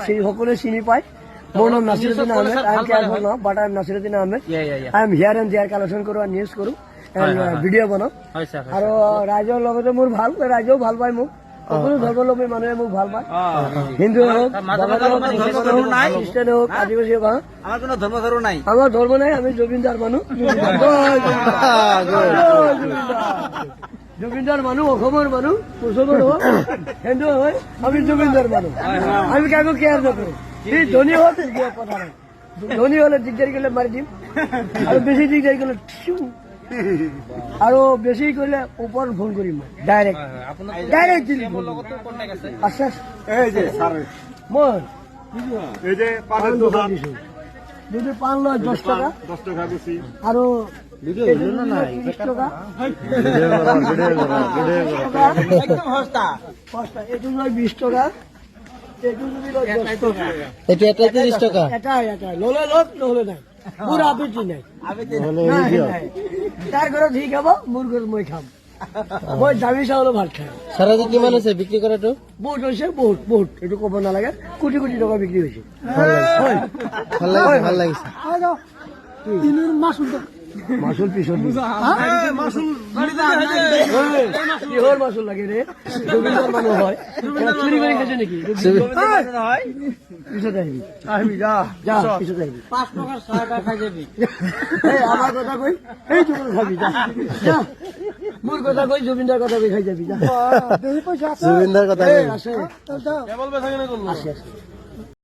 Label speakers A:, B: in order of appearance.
A: সেই সকলে চিনি পায়। মোৰ নাম Nasiruddin Ahmed. I am careful now, but I am Nasiruddin Ahmed. I am here and there collection কৰোঁ, নিউজ কৰোঁ, ভিডিঅ' বনাওঁ। আৰু ৰাইজৰ লগতে মোৰ ভাল, ৰাইজেও ভাল পায় মোক। সকলো ধৰ্মাৱলম্বী মানুহে মোক ভাল পায়, হিন্দু হওক, খ্ৰীষ্টান হওক, আদিবাসী হওক। আমাৰ ধৰ্ম নাই, আমি জুবিনদাৰ মানুহ। জুবিনদাৰ মানুহ, অসমৰ মানুহ, মুছলমান হওক, হিন্দু হয়, আমি জুবিনদাৰ মানুহ। আমি কাকো কেয়াৰ নকৰোঁ। সি ধনী হওক, কথা নাই। ধনী হলে দিগদাৰি কৰিলে মাৰি দিম, আৰু বেছি দিগদাৰি কৰিলে আৰু বেছি কৰিলে ওপৰত ফোন কৰিম মই ডাইৰেক্ট আছে। মই যদি পান লয় 10 টকা আৰু 30 টকা। এইটো লয় 20 টকা, এইটো যদি লয় 10 টকা, এটা 30 টকা। এটা ললে লওক, নহলে নাই, মোৰ আপত্তি নাই। তাৰ ঘৰত সি খাব, মোৰ ঘৰত মই খাম। মই দামী চাউলৰ ভাত খাই।
B: চাৰাজি কিমান আছে বিক্ৰী কৰাটো?
A: বহুত হৈছে, বহুত এইটো ক'ব নালাগে, কোটি কোটি টকা বিক্ৰী হৈছে।
B: ভাল লাগিছে।
A: মাছুল পিছত কিহৰ মাছুল লাগে ৰে? জুবিনদাৰ মানুহ হয়, চুৰি কৰি খাইছে নেকি? পিছত আহিবি, যা পিছত আহিবি। 5 টকাৰ চাহ এটা খাই যাবি। আমাৰ কথা কৈ এই খাবি, যা। মোৰ কথা কৈ জুবিনদাৰ কথা কৈ খাই যাবি, যা।
B: জুবিনদাৰ কথা
A: আছে।